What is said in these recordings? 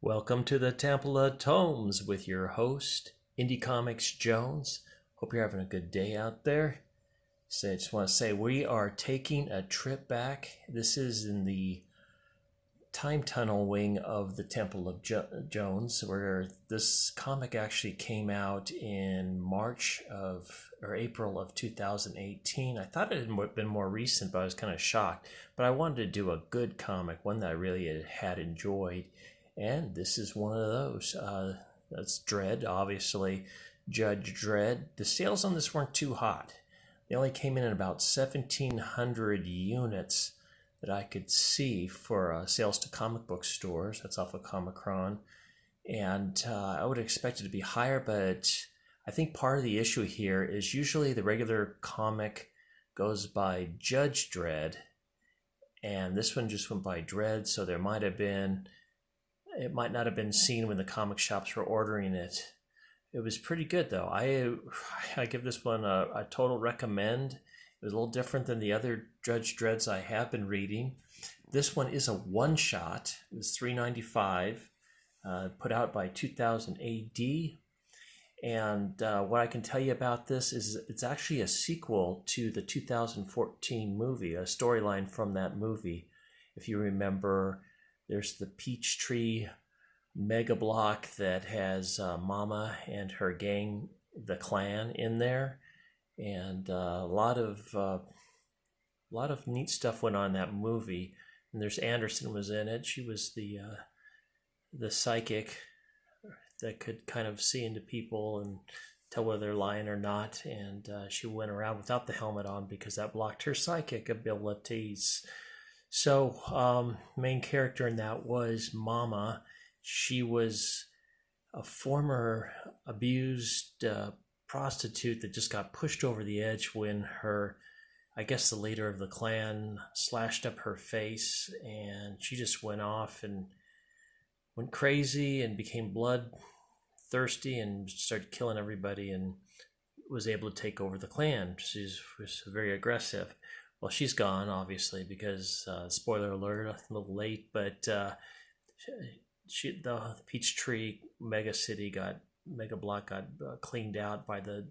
Welcome to the Temple of Tomes with your host, Indie Comics Jones. Hope you're having a good day out there. So I just want to say we are taking a trip back. This is in the time tunnel wing of the Temple of Jones, where this comic actually came out in April of 2018. I thought it had been more recent, but I was kind of shocked. But I wanted to do a good comic, one that I really had enjoyed. And this is one of those. That's Dredd, obviously. Judge Dredd. The sales on this weren't too hot. They only came in at about 1,700 units that I could see for sales to comic book stores. That's off of Comicron. And I would expect it to be higher, but I think part of the issue here is usually the regular comic goes by Judge Dredd, and this one just went by Dredd, so it might not have been seen when the comic shops were ordering it. It was pretty good, though. I give this one a total recommend. It was a little different than the other Judge Dredds I have been reading. This one is a one-shot. It was $3.95, put out by 2000 AD. And what I can tell you about this is it's actually a sequel to the 2014 movie, a storyline from that movie. If you remember, there's the Peachtree mega block that has Mama and her gang, the Clan, in there, and a lot of neat stuff went on in that movie. And there's Anderson was in it. She was the psychic that could kind of see into people and tell whether they're lying or not. And she went around without the helmet on because that blocked her psychic abilities. So, main character in that was Mama. She was a former abused prostitute that just got pushed over the edge when I guess the leader of the clan slashed up her face, and she just went off and went crazy and became bloodthirsty and started killing everybody and was able to take over the clan. She was very aggressive. Well, she's gone, obviously, because, spoiler alert, a little late, but the Peachtree mega block got cleaned out by the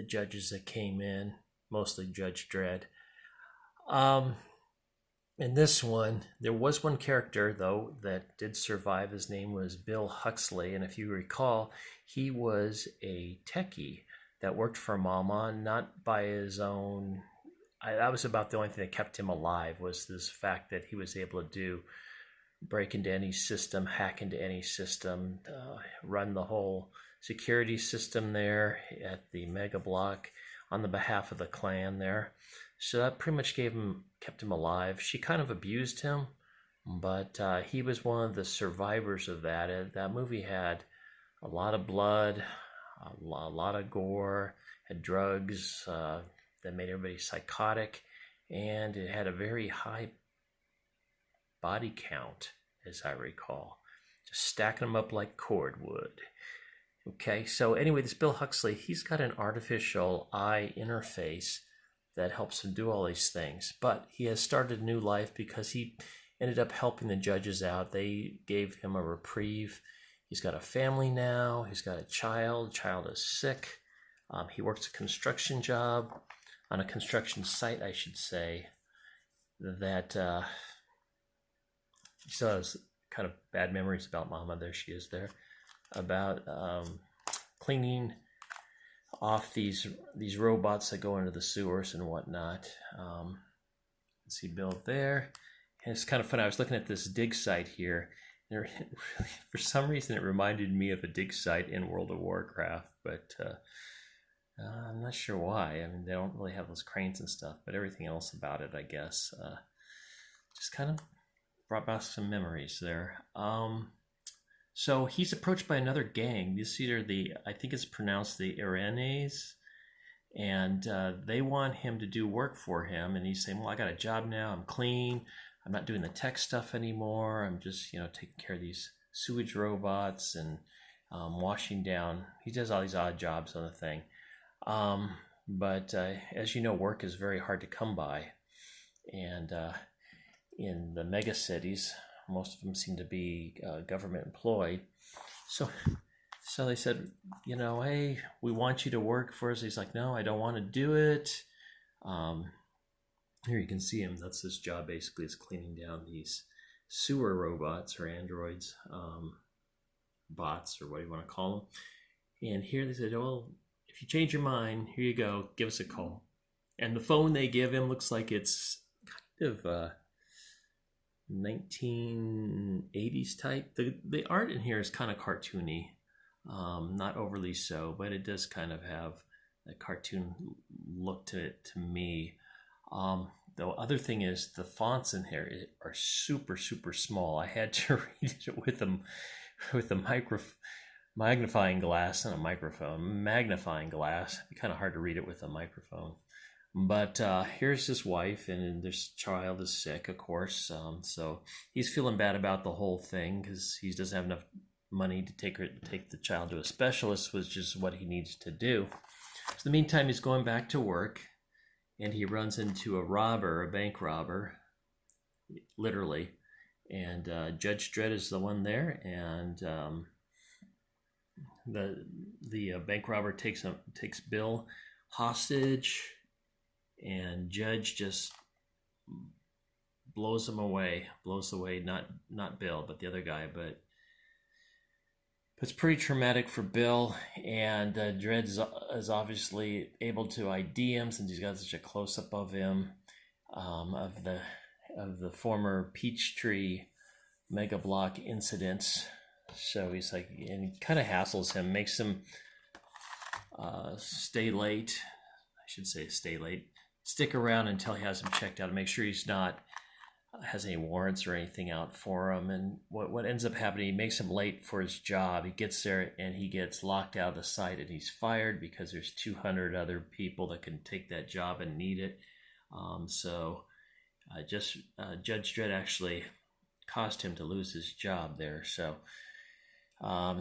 judges that came in, mostly Judge Dredd. In this one, there was one character, though, that did survive. His name was Bill Huxley, and if you recall, he was a techie that worked for Mama, not by his own. That was about the only thing that kept him alive, was this fact that he was able to break into any system, hack into any system, run the whole security system there at the mega block on the behalf of the clan there. So that pretty much kept him alive. She kind of abused him, but he was one of the survivors of that. That movie had a lot of blood, a lot of gore, had drugs that made everybody psychotic, and it had a very high body count, as I recall, just stacking them up like cordwood. Okay, so anyway, this Bill Huxley, he's got an artificial eye interface that helps him do all these things, but he has started a new life because he ended up helping the judges out. They gave him a reprieve. He's got a family now. He's got a child. The child is sick. He works a construction job on a construction site, I should say, that he still has kind of bad memories about Mama. There she is there. About cleaning off these robots that go into the sewers and whatnot. Let's see Bill there. And it's kind of fun. I was looking at this dig site here. And for some reason, it reminded me of a dig site in World of Warcraft, but I'm not sure why. I mean, they don't really have those cranes and stuff, but everything else about it, I guess, just kind of brought back some memories there. So he's approached by another gang. These are I think it's pronounced the Irenes, and they want him to do work for him. And he's saying, well, I got a job now. I'm clean. I'm not doing the tech stuff anymore. I'm just, taking care of these sewage robots and washing down. He does all these odd jobs on the thing. But as you know, work is very hard to come by. And in the mega cities, Most of them seem to be government employed. So they said, hey, we want you to work for us. He's like, no, I don't want to do it. Here you can see him. That's his job, basically, is cleaning down these sewer robots or androids, bots, or what do you want to call them. And here they said, well, if you change your mind, here you go, give us a call. And the phone they give him looks like it's kind of 1980s type. The art in here is kind of cartoony, not overly so, but it does kind of have a cartoon look to it to me. The other thing is the fonts in here are super, super small. I had to read it with a magnifying glass, not a microphone, magnifying glass. It'd be kind of hard to read it with a microphone. But here's his wife, and this child is sick, of course. So he's feeling bad about the whole thing because he doesn't have enough money to take the child to a specialist, which is what he needs to do. So in the meantime, he's going back to work, and he runs into a bank robber, literally. And Judge Dredd is the one there, and the bank robber takes Bill hostage. And Judge just blows away, not Bill, but the other guy. But it's pretty traumatic for Bill, and Dredd is obviously able to ID him since he's got such a close-up of him, of the former Peachtree Mega Block incidents. So he's like, and he kind of hassles him, makes him stay late. I should say stay late. Stick around until he has him checked out and make sure he's not has any warrants or anything out for him. And what ends up happening, he makes him late for his job. He gets there and he gets locked out of the site, and he's fired because there's 200 other people that can take that job and need it. Judge Dredd actually caused him to lose his job there. So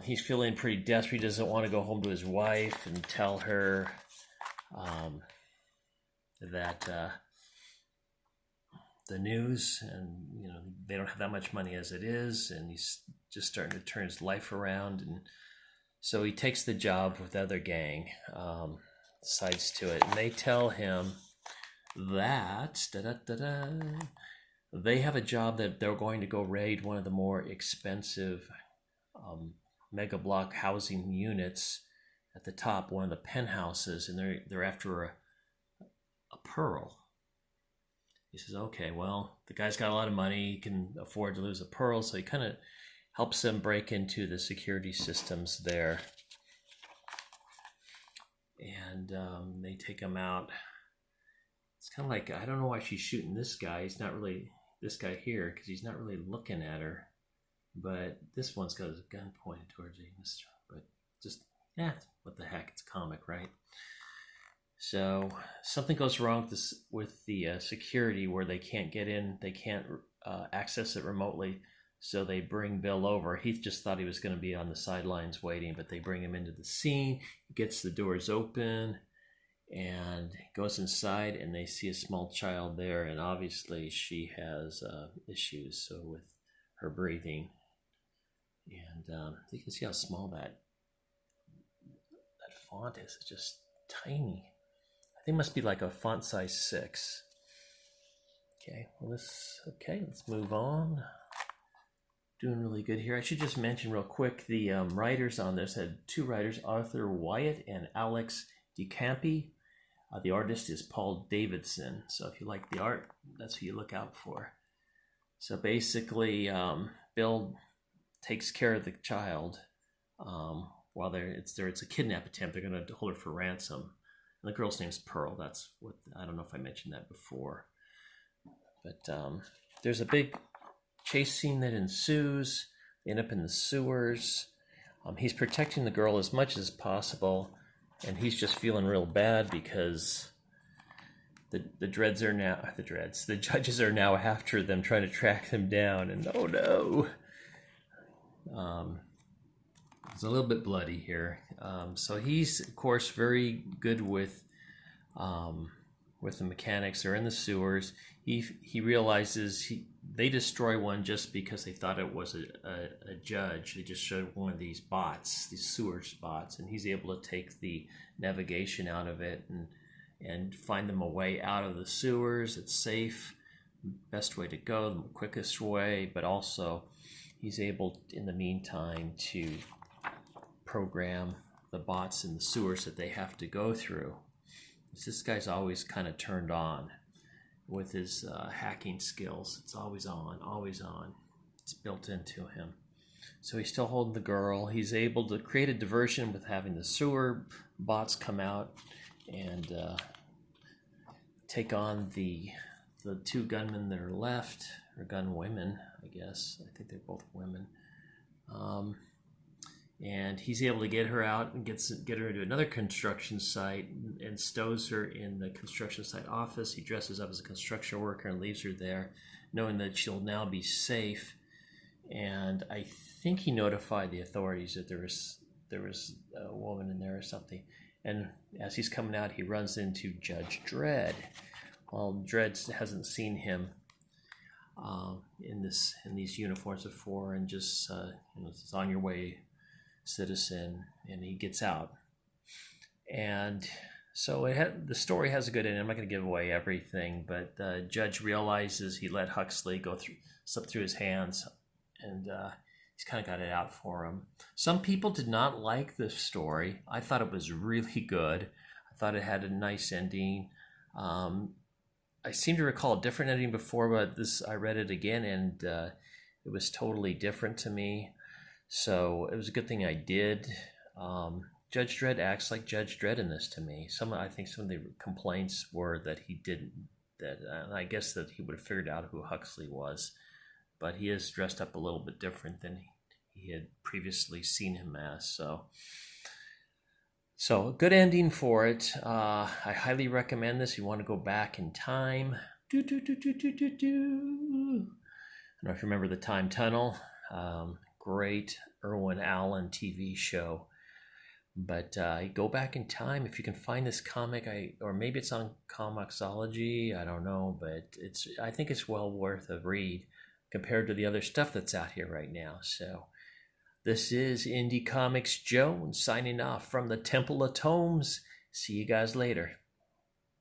he's feeling pretty desperate. He doesn't want to go home to his wife and tell her that the news, and they don't have that much money as it is, and he's just starting to turn his life around. And so he takes the job with the other gang, decides to it, and they tell him that they have a job that they're going to go raid one of the more expensive mega block housing units at the top, one of the penthouses, and they're after a pearl. He says, okay, well, the guy's got a lot of money, he can afford to lose a pearl, so he kind of helps them break into the security systems there. And they take him out. It's kind of like, I don't know why she's shooting this guy. He's not really, this guy here, because he's not really looking at her. But this one's got his gun pointed towards him. But just, what the heck, it's comic, right? So something goes wrong with the security where they can't get in, they can't access it remotely. So they bring Bill over. He just thought he was going to be on the sidelines waiting, but they bring him into the scene. He gets the doors open and goes inside, and they see a small child there, and obviously she has issues with her breathing. And you can see how small that font is. It's just tiny. I think it must be like a font size 6. Okay, let's move on. Doing really good here. I should just mention real quick, the writers on this had 2 writers, Arthur Wyatt and Alex DiCampi. The artist is Paul Davidson. So if you like the art, that's who you look out for. So basically, Bill takes care of the child while it's a kidnap attempt. They're going to hold her for ransom. And the girl's name's Pearl. That's what, I don't know if I mentioned that before. But there's a big chase scene that ensues. They end up in the sewers. He's protecting the girl as much as possible, and he's just feeling real bad because the judges are now after them, trying to track them down, and oh no. It's a little bit bloody here. So he's, of course, very good with the mechanics. They're in the sewers. He realizes they destroy one just because they thought it was a judge. They just showed one of these bots, these sewer bots, and he's able to take the navigation out of it and find them a way out of the sewers. It's safe, best way to go, the quickest way, but also he's able in the meantime to program the bots in the sewers that they have to go through. This guy's always kind of turned on with his hacking skills. It's always on, always on. It's built into him. So he's still holding the girl. He's able to create a diversion with having the sewer bots come out and take on the two gunmen that are left, or gun women, I guess. I think they're both women. And he's able to get her out and get her to another construction site and stows her in the construction site office. He dresses up as a construction worker and leaves her there, knowing that she'll now be safe. And I think he notified the authorities that there was a woman in there or something. And as he's coming out, he runs into Judge Dredd. Well, Dredd hasn't seen him in these uniforms before, and just it's on your way, citizen, and he gets out. And so the story has a good ending. I'm not going to give away everything, but the judge realizes he let Huxley slip through his hands, and he's kind of got it out for him. Some people did not like this story. I thought it was really good. I thought it had a nice ending. I seem to recall a different ending before, but I read it again, and it was totally different to me. So it was a good thing I did. Judge Dredd acts like Judge Dredd in this to me. I think some of the complaints were that he didn't. I guess that he would have figured out who Huxley was, but he is dressed up a little bit different than he had previously seen him as. So a good ending for it. I highly recommend this. If you want to go back in time. I don't know if you remember the Time Tunnel. Great Irwin Allen TV show. But go back in time if you can find this comic, or maybe it's on Comixology, I don't know, but I think it's well worth a read compared to the other stuff that's out here right now. So this is Indie Comics Jones signing off from the Temple of Tomes. See you guys later.